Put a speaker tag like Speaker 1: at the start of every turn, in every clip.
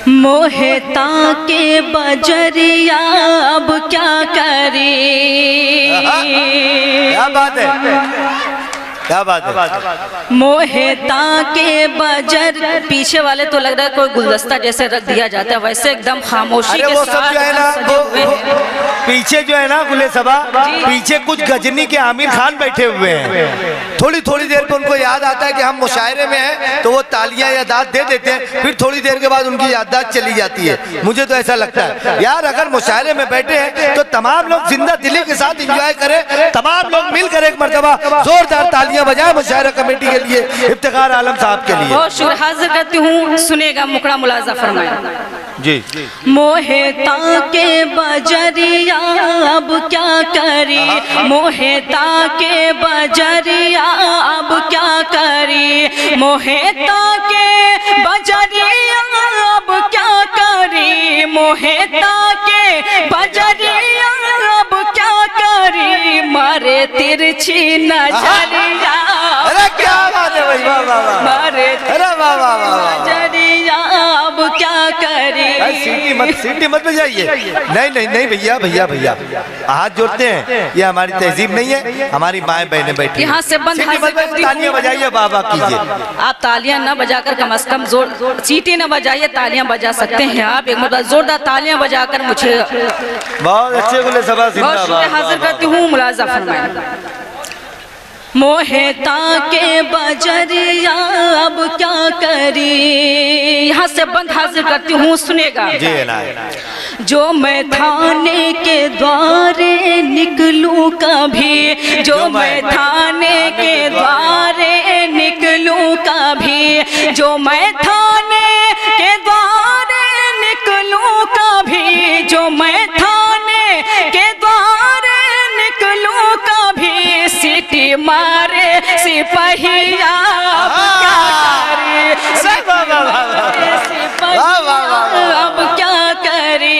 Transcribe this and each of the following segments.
Speaker 1: मोहता के बजरिया अब क्या करे।
Speaker 2: क्या बात है, क्या बात है।
Speaker 1: मोहता के बजर, पीछे वाले तो लग रहा है कोई गुलदस्ता जैसे रख दिया जाता है, वैसे एकदम खामोशी के
Speaker 2: वो सब जो है ना, वो पीछे जो है ना गुले सबा, पीछे कुछ गजनी के आमिर खान बैठे हुए हैं। थोड़ी थोड़ी देर पे उनको याद आता है कि हम मुशायरे में हैं, तो वो तालियां यादात दे देते हैं, फिर थोड़ी देर के बाद उनकी यादात चली जाती है। मुझे तो ऐसा लगता है यार, अगर मुशायरे में बैठे हैं तो तमाम लोग जिंदा दिली के साथ एंजॉय करें, तमाम लोग मिलकर एक मर्तबा जोरदार तालियां बजाएं मुशायरा कमेटी के लिए, इफ्तिखार आलम साहब के लिए।
Speaker 1: बहुत शुक्र, हाजिर करती हूँ, सुनेगा मुकड़ा मुलाजा फरमाया।
Speaker 2: जी।
Speaker 1: मोहता के बजरिया अब क्या करी, मोहता के बजरिया अब क्या करी, मोहता के बजरिया अब क्या करी, मोहता के बजरिया अब क्या करी, मारे तिरछी नजरिया।
Speaker 2: अरे क्या बात है भाई, वाह वाह वाह,
Speaker 1: मारे
Speaker 2: अरे वाह वाह वाह,
Speaker 1: नजरिया अब क्या करी।
Speaker 2: सीटी मत बजाइए, नहीं नहीं नहीं भैया भैया भैया, हाथ जोड़ते हैं, ये हमारी तहजीब नहीं है, हमारी माएँ बहनें बैठी
Speaker 1: यहाँ से बंद,
Speaker 2: तालियां बजाइए, बाबा कीजिए।
Speaker 1: आप तालियां न बजाकर कम से कम जोर सीटी न बजाइए, तालियां बजा सकते हैं आप, एक मतलब जोरदार तालियां बजाकर मुझे
Speaker 2: बहुत अच्छे गुले सबा,
Speaker 1: बहुत शुक्रिया हाजिर करती हूँ, मुलाजा फरमाएं। मोहता के बजरिया अब क्या करी, यहाँ से बंद हाजिर करती हूँ, सुनेगा। जो मैं थाने के द्वारे निकलूं कभी, जो मैं थाने के द्वारे निकलूं कभी, जो मैं थाने के द्वारे निकलूं कभी, जो मैं थाने के द्वारे निकलूं कभी, सीटी मारे सिपहिया अब क्या करे, अब क्या करे।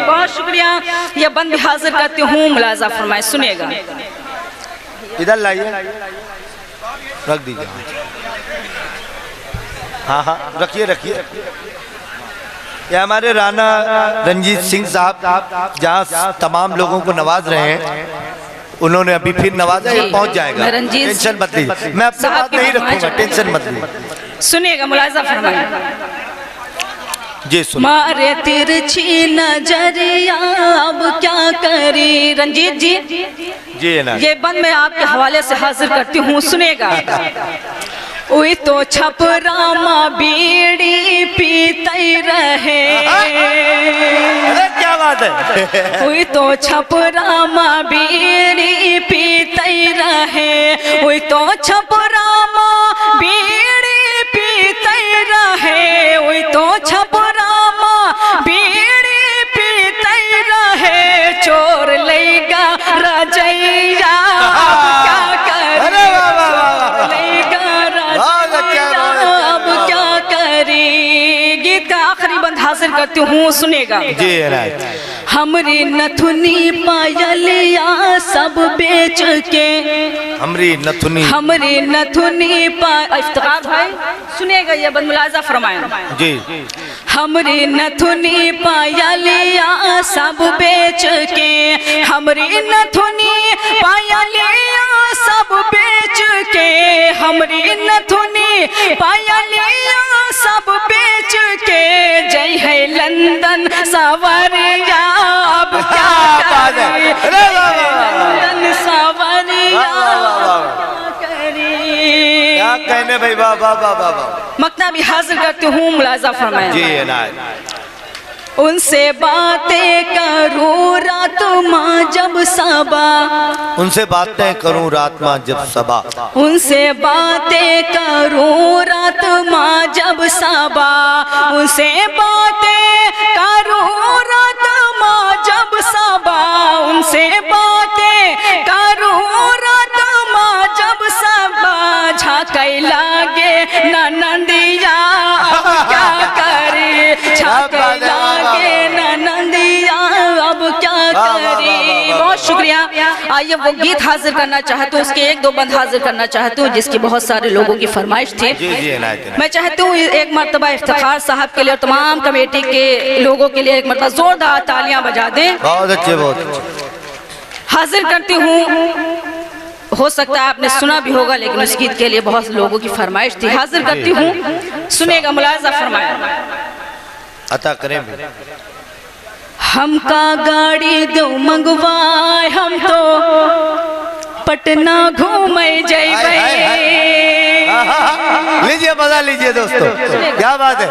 Speaker 1: बहुत शुक्रिया, यह बंद भी हाजिर करती हूँ, मुलाजा फरमाए, सुनेगा।
Speaker 2: इधर लाइए, रख दीजिए, हाँ हाँ रखिए रखिए। ये हमारे राणा रंजीत सिंह साहब जहाँ तमाम लोगों को नवाज रहे हैं, उन्होंने अभी फिर नवाजा, ये पहुंच जाएगा, टेंशन मत लीजिए, मैं अपनी बात नहीं रखूंगा, टेंशन मत लीजिए।
Speaker 1: सुनिएगा, मुलाजा फरमाइए।
Speaker 2: जी सुन।
Speaker 1: मारे तिरछी नजरिया अब क्या करी, रंजीत जी
Speaker 2: जी ना,
Speaker 1: ये बंद मैं आपके हवाले से हाजिर करती हूँ, सुनेगा। उई तो छपरामा बीड़ी पीते रहे,
Speaker 2: क्या बात है।
Speaker 1: उई तो छपरामा बीड़ी पीते रहे, उई तो छपरामा बीड़ी पीते रहे, उई तो छपरामा बीड़ी पीते रहे, चोर लेगा रजैया क्या करे, अब क्या करी। गीत का आखिरी बंद हासिल करती हूँ, सुनेगा।
Speaker 2: जी
Speaker 1: हमरी नथुनी पायलिया सब बेच के,
Speaker 2: हमरी नथुनी,
Speaker 1: हमरी नथुनी इफ्तिखार भाई सुनेगा, ये बंद मुलाजा फरमाया
Speaker 2: जी।
Speaker 1: हमरी नथुनी पायलिया सब बेच के, हमरी नथुनी पायलिया सब बेच के, हमरी नथुनी पायलिया सब बेच के, जय है लंदन सवरिया अब क्या करे, लंदन सवरिया
Speaker 2: क्या कहने भाई, वाह वाह वाह वाह।
Speaker 1: मकना भी हाजिर करती हूँ, मुलाजा फरमाया।
Speaker 2: जी
Speaker 1: उनसे बातें करूँ रात माँ जब सबा,
Speaker 2: उनसे बातें करूँ रात माँ जब सबा,
Speaker 1: उनसे बातें करूँ रात माँ जब सबा, उनसे बातें करूँ रात माँ जब सबा, उनसे बातें करूँ रात माँ जब सबा, झांकई लागे ननदिया अब क्या करे, झांकई लागे ननदिया अब क्या करी। बहुत शुक्रिया। गया। आइए वो गीत हाजिर करना चाहती हूँ, उसके एक दो बंद हाजिर करना चाहती हूँ जिसकी बहुत सारे लोगों की फरमाइश थी। मैं चाहती हूँ एक मरतबा इफ्तिखार साहब के लिए और तमाम कमेटी के लोगों के लिए एक मरतबा जोरदार तालियां बजा दें।
Speaker 2: बहुत अच्छे, बहुत अच्छे।
Speaker 1: हाजिर करती हूँ, हो सकता है आपने सुना भी होगा लेकिन उस गीत के लिए बहुत लोगों की फरमाइश थी। हाजिर करती हूँ, सुनेगा, मुलाजा फरमाया।
Speaker 2: अता करें।
Speaker 1: हमका गाड़ी दो मंगवाए, हम तो पटना घूमे जइबे।
Speaker 2: लीजिए, मजा लीजिए दोस्तों, क्या बात है।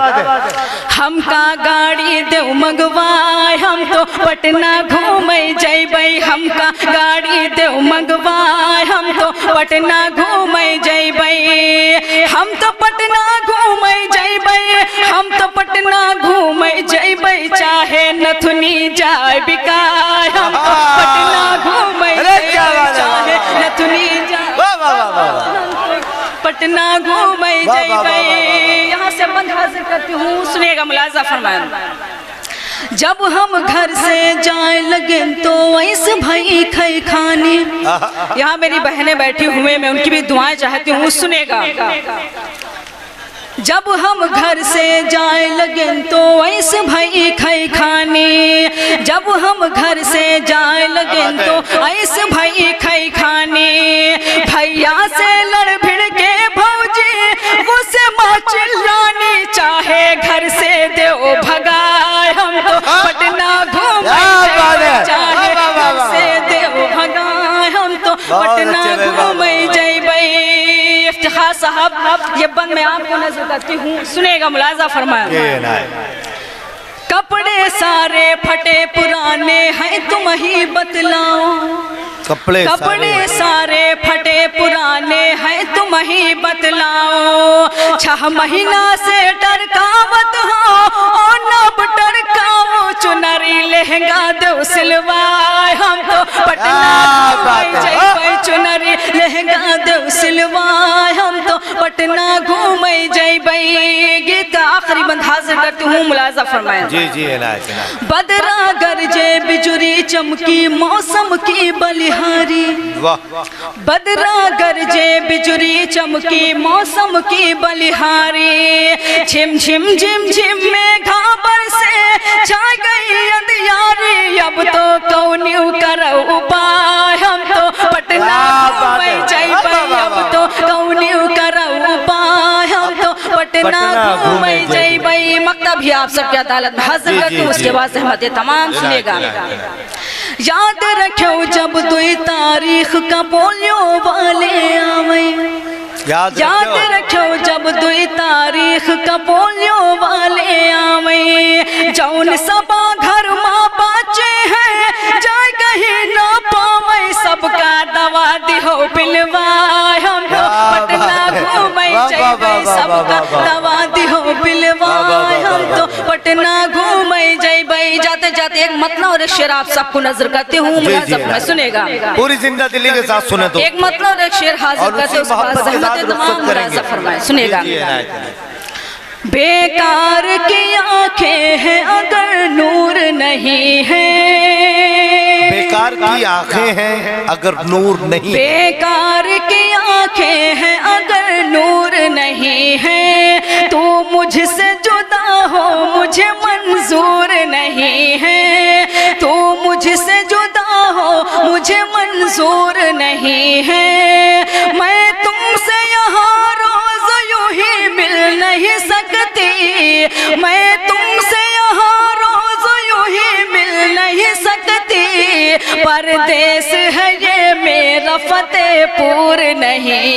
Speaker 1: हमका गाड़ी दो मंगवाए, हम तो पटना घूमे जइबे। हमका गाड़ी दो मंगवाए, हम तो पटना घूमे जइबे। हम तो पटना घूमे जइबे, हम तो पटना घूमे जइबे। चाहे नथुनी जाए बिकाए, हम तो पटना घूमे जइबे। चाहे नथुनी जाए पटना घूमे जइबे। यहाँ से बंद हाजिर करती हूँ, सुनेगा, मुलाजा फरमाया। जब हम घर से जाए लगे तो ऐसे भाई खई खानी। यहाँ मेरी बहनें बैठी हुए, मैं उनकी भी दुआएं चाहती हूँ, सुनेगा। जब हम घर से जाए लगे तो ऐसे भाई खई खानी। जब हम घर से जाए लगे तो ऐसे भाई खई खानी। भैया से लड़ भिड़ के भौजी गुस्से माँ चिल्लानी। चाहे घर से दो भगाए, हम तो पटना घूमे। चाहे घर से दो भगाए, हम तो पटना घूमे जइबे। इफ्तिखार साहब, ये बंद मैं आपको नजर करती हूँ, सुनेगा, मुलाजा फरमाया। कपड़े सारे फटे पुराने हैं, तुम ही बतलाओ। कपड़े सारे फटे पुराने हैं, तुम ही बतलाओ। 6 महीना से टरकावत हो और नब टरकाओ। चुनरी लहंगा दो सिलवाए, हम तो पटना घूमे जइबे। चुनरी लहंगा दो सिलवाए, हम तो पटना घूमे जइबे। गीत का आखिरी बंद हाजिर करती हूँ, मुलाजा फरमाया।
Speaker 2: जी जी।
Speaker 1: बदरा गरजे बिजुरी चमकी, मौसम की बलिहारी। बदरा गरजे बिजुरी चमकी, मौसम की बलिहारी। झिम झिम झिम झिम में घाबर से छा गई अंधियारी। अब तो कौनियू करो उपाय, हम तो पटना घूमे जइबे। अब तो कौनियू करो उपाय, हम तो पटना घूमे जइबे। मकतब भी आप सबके अदालत में हाजिर करती हूँ, उसके बाद सहमत तमाम सुनेगा। याद रखो जब 2 तारीख का पोलियो वाले आवे। याद रखो जब 2 तारीख का पोलियो वाले आवे। जौन सबा घर माँ बच्चे हैं, जाए कहीं ना पावे। सबका दवा दिहो पिलवाए, हम तो पटना घूमे जइबे। सबका दवा दिहो पिलवाए, हम तो पटना घूमे जइबे। जाते जाते एक मतलब और एक शेर आप सबको नजर करती हूँ, मुलाजा में, सुनेगा।
Speaker 2: पूरी जिंदा दिल्ली के साथ सुने तो
Speaker 1: एक मतलब और एक शेर हाजिर करते, उसके बाद सहमत तमाम मुलाजा फरमाए, सुनेगा। बेकार की आंखें हैं अगर नूर नहीं है।
Speaker 2: बेकार की आंखें हैं अगर नूर नहीं।
Speaker 1: बेकार की आंखें हैं अगर नूर नहीं है। तू मुझसे जुदा हो मुझे मंजूर नहीं है। तू मुझसे जुदा हो मुझे मंजूर नहीं है। मैं तुमसे यहाँ रोज यूं ही मिल नहीं सकती। मैं तुमसे यहाँ रोज यूं ही मिल नहीं सकती। परदेश है ये मेरा फतेहपुर नहीं